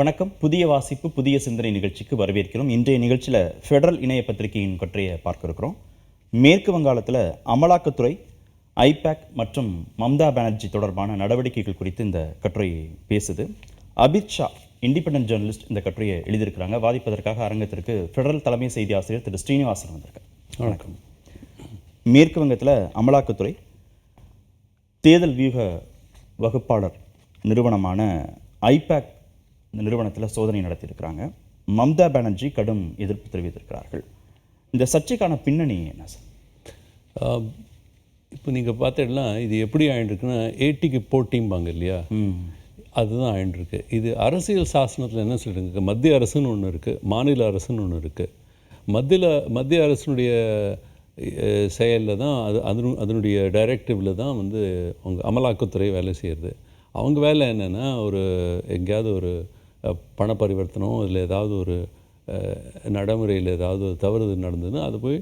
வணக்கம். புதிய வாசிப்பு புதிய சிந்தனை நிகழ்ச்சிக்கு வரவேற்கிறோம். இன்றைய நிகழ்ச்சியில் ஃபெடரல் இணைய பத்திரிகையின் கட்டுரையை பார்க்க இருக்கிறோம். மேற்கு வங்காளத்தில் அமலாக்கத்துறை, ஐபேக் மற்றும் மம்தா பானர்ஜி தொடர்பான நடவடிக்கைகள் குறித்து இந்த கட்டுரை பேசுது. அபித்ஷா இண்டிபெண்டன்ட் ஜேர்னலிஸ்ட் இந்த கட்டுரையை எழுதியிருக்கிறாங்க. வாதிப்பதற்காக அரங்கத்திற்கு ஃபெடரல் தலைமை செய்தி ஆசிரியர் திரு ஸ்ரீனிவாசன் வந்திருக்கார். வணக்கம். மேற்கு வங்கத்தில் அமலாக்கத்துறை தேர்தல் வியூக வகுப்பாளர் நிறுவனமான ஐபேக் இந்த நிறுவனத்தில் சோதனை நடத்தியிருக்கிறாங்க. மம்தா பானர்ஜி கடும் எதிர்ப்பு தெரிவித்திருக்கிறார்கள். இந்த சர்ச்சைக்கான பின்னணி என்ன சார்? இப்போ நீங்கள் பார்த்தீங்கன்னா இது எப்படி ஆயிட்டுருக்குன்னா, ஏட்டிக்கு போட்டிம்பாங்க இல்லையா, அதுதான் ஆயிட்டுருக்கு. இது அரசியல் சாசனத்தில் என்ன சொல்லிருக்கு, மத்திய அரசுன்னு ஒன்று இருக்குது, மாநில அரசுன்னு ஒன்று இருக்குது. மத்திய அரசினுடைய செயலில் தான் அதனுடைய டைரக்டிவில் தான் அவங்க அமலாக்கத்துறை வேலை செய்கிறது. அவங்க வேலை என்னென்னா, எங்கேயாவது ஒரு பண பரிவர்த்தனம் இல்லை ஏதாவது ஒரு நடைமுறையில் ஏதாவது ஒரு தவறு நடந்ததுன்னா அதை போய்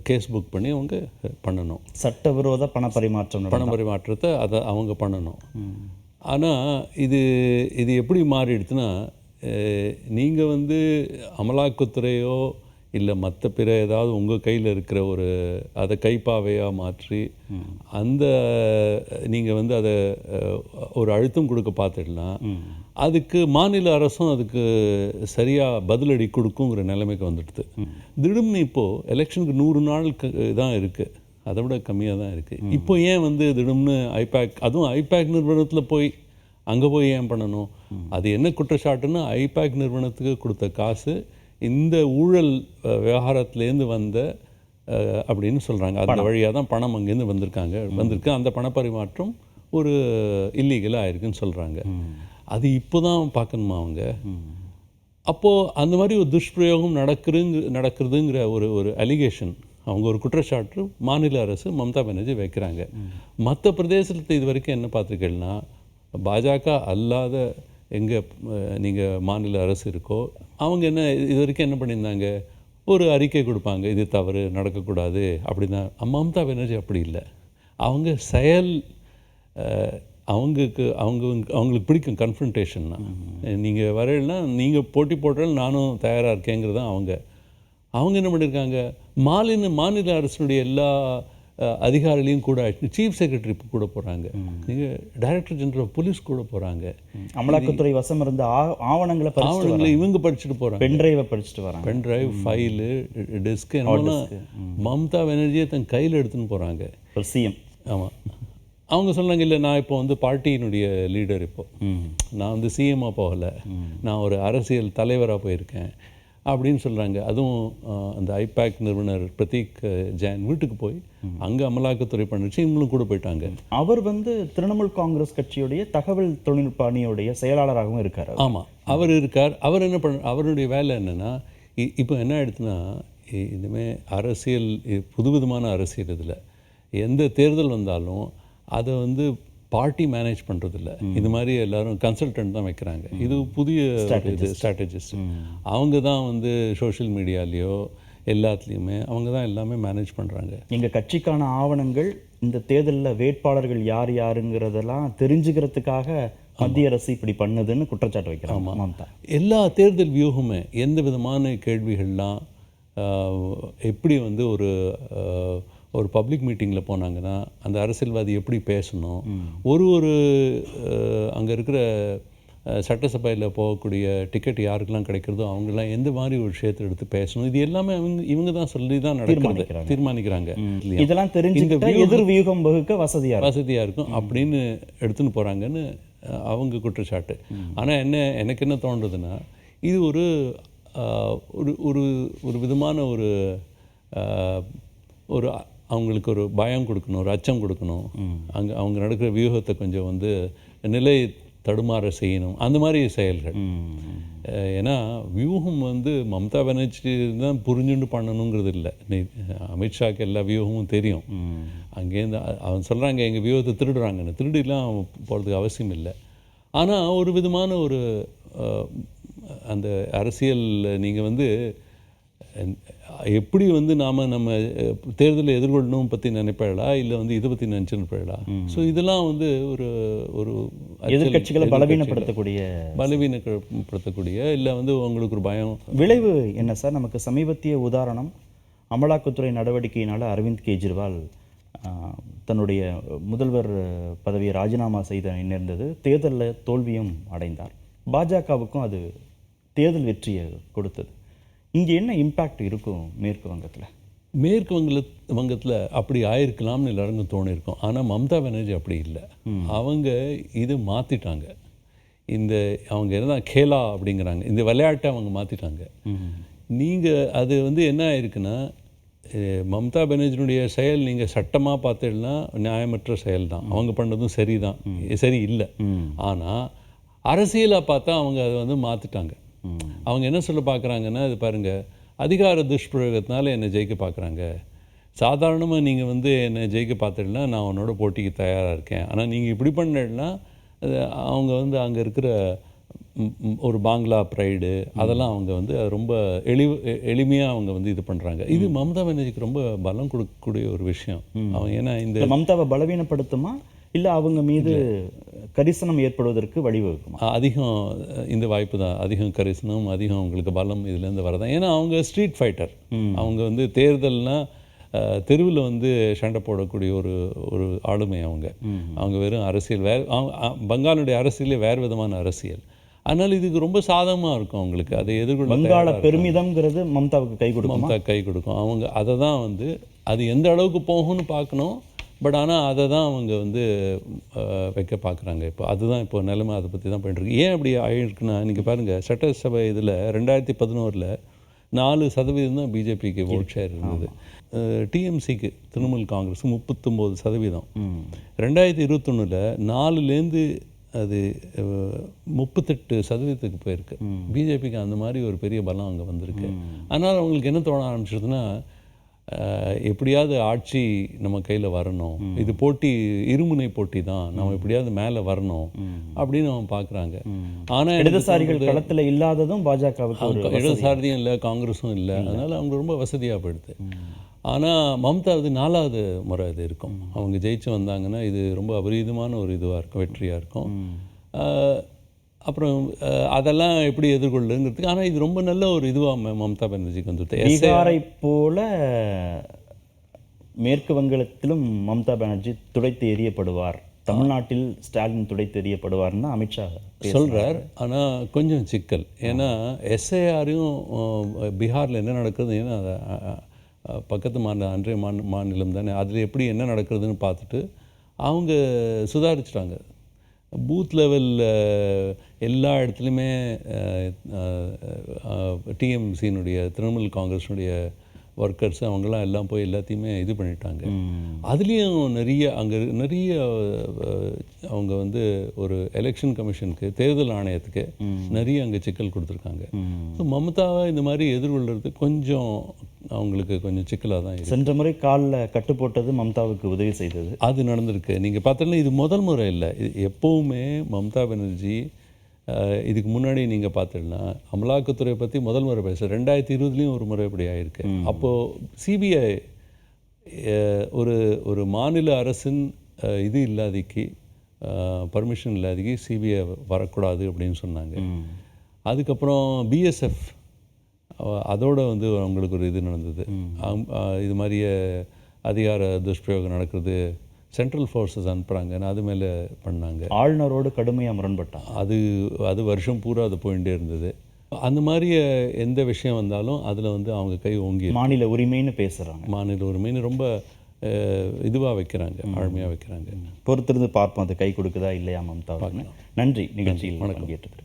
கேஸ் புக் பண்ணி அவங்க பண்ணணும். சட்டவிரோத பணப்பரிமாற்றத்தை அதை அவங்க பண்ணணும். ஆனால் இது எப்படி மாறிடுச்சுன்னா, நீங்கள் அமலாக்கத்துறையோ இல்லை மற்ற பிற ஏதாவது உங்கள் கையில் இருக்கிற அதை கைப்பாவையாக மாற்றி நீங்கள் அதை ஒரு அழுத்தம் கொடுக்க பார்த்துடலாம். அதுக்கு மாநில அரசும் அதுக்கு சரியாக பதிலடி கொடுக்குங்கிற நிலைமைக்கு வந்துடுது. திடீர்னு இப்போது எலெக்ஷனுக்கு 100 நாள் தான் இருக்குது, அதை விட கம்மியாக தான் இருக்குது. இப்போ ஏன் திடீர்னு அதுவும் ஐபேக் நிறுவனத்தில் அங்கே போய் ஏன் பண்ணணும்? அது என்ன குற்றச்சாட்டுன்னா, ஐபேக் நிறுவனத்துக்கு கொடுத்த காசு இந்த ஊழல் விவகாரத்துலேருந்து அப்படின்னு சொல்கிறாங்க. அந்த வழியாக தான் பணம் அங்கேருந்து வந்திருக்கு. அந்த பணப்பரிமாற்றம் ஒரு இல்லீகலாக ஆயிருக்குன்னு சொல்கிறாங்க. அது இப்போ தான் பார்க்கணுமா அவங்க? அப்போது அந்த மாதிரி ஒரு துஷ்பிரயோகம் நடக்குதுங்கிற ஒரு அலிகேஷன், அவங்க ஒரு குற்றச்சாட்டு மாநில அரசு மம்தா பானர்ஜி வைக்கிறாங்க. மற்ற பிரதேசத்தில் இது வரைக்கும் என்ன பார்த்துருக்கேன்னா, பாஜக அல்லாத எங்கே நீங்கள் மாநில அரசு இருக்கோ அவங்க இது வரைக்கும் என்ன பண்ணியிருந்தாங்க, ஒரு அறிக்கை கொடுப்பாங்க, இது தவறு நடக்கக்கூடாது அப்படி தான். மம்தா பானர்ஜி அப்படி இல்லை. அவங்க அவங்களுக்கு பிடிக்கும் கன்ஃபரன்டேஷன்னா. நீங்கள் வரையில்னா நீங்கள் போட்டி போடுறாலும் நானும் தயாராக இருக்கேங்கிறது தான் அவங்க என்ன பண்ணியிருக்காங்க, மாநில அரசினுடைய எல்லா அதிகாரிகளையும் கூட சீஃப் செக்ரட்டரி கூட போகிறாங்க, நீங்கள் டைரக்டர் ஜெனரல் ஆஃப் போலீஸ் கூட போகிறாங்க. அமலாக்கத்துறை வசம் இருந்த ஆவணங்களை இவங்க படிச்சுட்டு போகிறாங்க. பென்ட்ரைவை படிச்சுட்டு வராங்க. பென்ட்ரைவ், ஃபைலு, டெஸ்க்கு என்னென்னா மம்தா பானர்ஜியை தன் கையில் எடுத்துன்னு போகிறாங்க. சிஎம். ஆமாம். அவங்க சொன்னாங்க, இல்லை நான் இப்போ பார்ட்டியினுடைய லீடர், நான் சிஎம்மாக போகலை, நான் ஒரு அரசியல் தலைவராக போயிருக்கேன் அப்படின்னு சொல்கிறாங்க. அதுவும் அந்த ஐபேக் நிறுவனர் பிரதீக் ஜெயின் வீட்டுக்கு போய் அங்கே அமலாக்கத்துறை பண்ணிச்சு, இவங்களும் கூட போயிட்டாங்க. அவர் திரிணாமுல் காங்கிரஸ் கட்சியுடைய தகவல் தொழில்நுட்ப அணியுடைய செயலாளராகவும் இருக்கார். ஆமாம், அவர் இருக்கார். அவர் என்ன அவருடைய வேலை என்னென்னா, இப்போ என்ன ஆயிடுச்சுன்னா, இனிமேல் அரசியல் புதுவிதமான அரசியல், இதில் எந்த தேர்தல் வந்தாலும் அதை பார்ட்டி மேனேஜ் பண்ணுறதில்ல. இது மாதிரி எல்லோரும் கன்சல்டன்ட் தான் வைக்கிறாங்க. இது புதிய ஸ்ட்ராட்டஜிஸ்ட். அவங்க தான் சோஷியல் மீடியாலேயோ எல்லாத்துலேயுமே அவங்க தான் எல்லாமே மேனேஜ் பண்ணுறாங்க. எங்கள் கட்சிக்கான ஆவணங்கள் இந்த தேர்தலில் வேட்பாளர்கள் யாருங்கிறதெல்லாம் தெரிஞ்சுக்கிறதுக்காக மத்திய அரசு இப்படி பண்ணுதுன்னு குற்றச்சாட்டு வைக்கிறாங்க. ஆமாம், எல்லா தேர்தல் வியூகமே எந்த விதமான கேள்விகள்லாம் எப்படி ஒரு பப்ளிக் மீட்டிங்கில் போனாங்கன்னா அந்த அரசியல்வாதி எப்படி பேசணும், ஒரு அங்கே இருக்கிற சட்டசபையில் போகக்கூடிய டிக்கெட் யாருக்கெல்லாம் கிடைக்கிறதோ அவங்கெல்லாம் எந்த மாதிரி ஒரு விஷயத்தை எடுத்து பேசணும், இது எல்லாமே இவங்க தான் சொல்லி தான் தீர்மானிக்கிறாங்க. இதெல்லாம் தெரிஞ்சுக்கிட்டா எதிர் வியூகம் வகுக்க வசதியாக இருக்கும் அப்படின்னு எடுத்துன்னு போகிறாங்கன்னு அவங்க குற்றச்சாட்டு. ஆனால் எனக்கு என்ன தோன்றதுன்னா, இது ஒரு விதமான ஒரு அவங்களுக்கு ஒரு பயம் கொடுக்கணும், ஒரு அச்சம் கொடுக்கணும். அவங்க நடக்கிற வியூகத்தை கொஞ்சம் நிலை தடுமாற செய்யணும், அந்த மாதிரி செயல்கள். ஏன்னா வியூகம் மம்தா பானர்ஜி தான் புரிஞ்சுட்டு பண்ணணுங்கிறது இல்லை. அமித்ஷாக்கு எல்லா வியூகமும் தெரியும். அங்கேருந்து அவன் சொல்கிறாங்க எங்கள் வியூகத்தை திருடுறாங்கன்னு. திருடிலாம் போகிறதுக்கு அவசியம் இல்லை. ஆனால் ஒரு விதமான அந்த அரசியல் நீங்கள் எப்படி வந்து நம்ம தேர்தலை எதிர்கொள்ளணும் பற்றி நினைப்பாளா இல்லை வந்து இதை பற்றி நினச்சிருப்பாளா? ஸோ இதெல்லாம் வந்து ஒரு ஒரு எதிர்க்கட்சிகளை பலவீனப்படுத்தக்கூடிய இல்லை வந்து உங்களுக்கு ஒரு பயம். விளைவு என்ன சார்? நமக்கு சமீபத்திய உதாரணம் அமலாக்கத்துறை நடவடிக்கையினால் அரவிந்த் கெஜ்ரிவால் தன்னுடைய முதல்வர் பதவியை ராஜினாமா செய்த நேர்ந்தது. தேர்தலில் தோல்வியும் அடைந்தார். பாஜகவுக்கும் அது தேர்தல் வெற்றியை கொடுத்தது. இங்கே என்ன இம்பேக்ட் இருக்கும் மேற்கு வங்கத்தில்? மேற்கு வங்கத்தில் அப்படி ஆயிருக்கலாம்னு எல்லாருக்கும் தோணியிருக்கும். ஆனால் மம்தா பானர்ஜி அப்படி இல்லை. அவங்க இது மாற்றிட்டாங்க. அவங்க என்ன கேலா அப்படிங்கிறாங்க, இந்த விளையாட்டை அவங்க மாற்றிட்டாங்க. நீங்கள் அது வந்து என்ன ஆயிருக்குன்னா, மம்தா பானர்ஜினுடைய செயல் நீங்கள் சட்டமாக பார்த்தீங்கன்னா நியாயமற்ற செயல் தான். அவங்க பண்ணதும் சரிதான், சரி இல்லை. ஆனால் அரசியலாக பார்த்தா அவங்க அதை வந்து மாற்றிட்டாங்க. அவங்க என்ன சொல்ல பார்க்குறாங்கன்னா, இது பாருங்கள், அதிகார துஷ்பிரயோகத்தினால என்னை ஜெயிக்க பார்க்குறாங்க. சாதாரணமாக நீங்கள் வந்து என்னை ஜெயிக்க பார்த்துட்டுனா நான் உன்னோட போட்டிக்கு தயாராக இருக்கேன். ஆனால் நீங்கள் இப்படி பண்ணலன்னா அவங்க வந்து அங்கே இருக்கிற ஒரு பாங்க்லா ப்ரைடு அதெல்லாம் அவங்க வந்து ரொம்ப எளிமையாக அவங்க வந்து இது பண்ணுறாங்க. இது மம்தா பானர்ஜிக்கு ரொம்ப பலம் கொடுக்கக்கூடிய ஒரு விஷயம். அவங்க ஏன்னா இந்த மம்தாவை பலவீனப்படுத்துமா இல்லை அவங்க மீது கரிசனம் ஏற்படுவதற்கு வழிவகுக்குமா? அதிகம் இந்த வாய்ப்பு தான். அதிகம் கரிசனம், அதிகம் அவங்களுக்கு பலம் இதுலேருந்து வரதான். ஏன்னா அவங்க ஸ்ட்ரீட் ஃபைட்டர். அவங்க வந்து தேர்தல்னால் தெருவில் வந்து சண்டை போடக்கூடிய ஒரு ஆளுமை அவங்க வெறும் அரசியல் பங்காளுடைய அரசியலே வேறு விதமான அரசியல். அதனால் இதுக்கு ரொம்ப சாதகமாக இருக்கும் அவங்களுக்கு. அதை எதிர்கொள்ள வங்காள பெருமிதம்ங்கிறது மம்தாவுக்கு கை கொடுக்கும். மம்தா கை கொடுக்கும். அவங்க அதை தான் வந்து அது எந்த அளவுக்கு போகும்னு பார்க்கணும். பட் ஆனால் அதை தான் அவங்க வந்து வைக்க பார்க்குறாங்க. இப்போ அதுதான் இப்போ நிலைமை. அதை பற்றி தான் பண்ணிட்டுருக்கு. ஏன் அப்படி ஆகிருக்குன்னா, நீங்கள் பாருங்கள், சட்டசபை இதில் 2011 4% தான் பிஜேபிக்கு ஓட் ஷேர் இருந்தது. டிஎம்சிக்கு திரிணாமுல் காங்கிரஸ் 39%. 2021 4லேருந்து அது 38% போயிருக்கு. பிஜேபிக்கு அந்த மாதிரி ஒரு பெரிய பலம் அங்கே வந்திருக்கு. அதனால் அவங்களுக்கு என்ன தோண ஆரம்பிச்சதுன்னா, எப்படியாவது ஆட்சி நம்ம கையில் வரணும், இது போட்டி இருமுனை போட்டி தான், நம்ம எப்படியாவது மேலே வரணும் அப்படின்னு அவங்க பார்க்குறாங்க. ஆனால் இடதுசாரிகள் களத்தில் இல்லாததும் பாஜகவுக்கு இடதுசாரியும் இல்லை, காங்கிரஸும் இல்லை. அதனால் அவங்க ரொம்ப வசதியாக போயிடுது. ஆனால் மம்தா அது 4வது முறை இது இருக்கும். அவங்க ஜெயிச்சு வந்தாங்கன்னா இது ரொம்ப அபரீதமான ஒரு இதுவாக இருக்கும், வெற்றியாக இருக்கும். அப்புறம் அதெல்லாம் எப்படி எதிர்கொள்ளுங்கிறதுக்கு. ஆனால் இது ரொம்ப நல்ல ஒரு இதுவாக மம்தா பானர்ஜிக்கு வந்துட்டு. பீகாரை போல மேற்கு வங்கத்திலும் மம்தா பானர்ஜி துடைத்து எறியப்படுவார், தமிழ்நாட்டில் ஸ்டாலின் துடைத்து எறியப்படுவார்னு அமித்ஷா சொல்கிறார். ஆனால் கொஞ்சம் சிக்கல். ஏன்னா எஸ்ஐஆரையும் பீகாரில் என்ன நடக்குது, ஏன்னா பக்கத்து அன்றைய மாநிலம் தானே, அதில் எப்படி என்ன நடக்கிறதுன்னு பார்த்துட்டு அவங்க சுதாரிச்சிட்டாங்க. பூத் லெவலில் எல்லா இடத்துலையுமே டிஎம்சியினுடைய திரிணாமுல் காங்கிரஸினுடைய ஒர்க்கர்ஸ் அவங்கெல்லாம் எல்லாம் போய் எல்லாத்தையுமே இது பண்ணிட்டாங்க. அதுலேயும் நிறைய அவங்க வந்து ஒரு எலெக்ஷன் கமிஷனுக்கு, தேர்தல் ஆணையத்துக்கு நிறைய அங்கே சிக்கல் கொடுத்துருக்காங்க. ஸோ மம்தாவை இந்த மாதிரி எதிர்கொள்கிறது கொஞ்சம் அவங்களுக்கு கொஞ்சம் சிக்கலாக தான் இருக்குது. சென்ற முறை காலில் கட்டு போட்டது மம்தாவுக்கு உதவி செய்தது. அது நடந்திருக்கு. நீங்கள் பார்த்தீங்கன்னா இது முதல் முறை இல்லை. இது எப்போவுமே மம்தா பானர்ஜி இதுக்கு முன்னாடி நீங்கள் பார்த்துட்டீங்கன்னா அமலாக்கத்துறையை பற்றி முதல் முறை பேச 2020 ஒரு முறை இப்படி ஆகிருக்கு. அப்போது சிபிஐ ஒரு மாநில அரசின் இது இல்லாதிக்கு, பர்மிஷன் இல்லாதிக்கு சிபிஐ வரக்கூடாது அப்படின்னு சொன்னாங்க. அதுக்கப்புறம் பிஎஸ்எஃப் அதோடு வந்து அவங்களுக்கு ஒரு இது நடந்தது. இது மாதிரியே அதிகார துஷ்பிரயோகம் நடக்கிறது, சென்ட்ரல் ஃபோர்ஸஸ் அனுப்புகிறாங்க, அது மேலே பண்ணாங்க. ஆளுநரோடு கடுமையாக முரண்பட்டாங்க. அது வருஷம் பூரா அது போயிட்டே இருந்தது. அந்த மாதிரி எந்த விஷயம் வந்தாலும் அதில் வந்து அவங்க கை ஓங்கி மாநில உரிமைன்னு பேசுகிறாங்க. மாநில உரிமைன்னு ரொம்ப இதுவாக வைக்கிறாங்க, ஆழ்மையாக வைக்கிறாங்க. பொறுத்திருந்து பார்ப்போம் அது கை கொடுக்குதா இல்லையா மம்தா. நன்றி நிகழ்ச்சியில் பங்கேற்றது.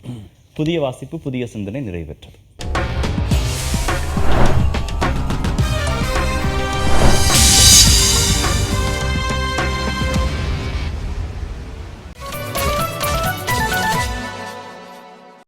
புதிய வாசிப்பு, புதிய சிந்தனை நிறைவேற்றது.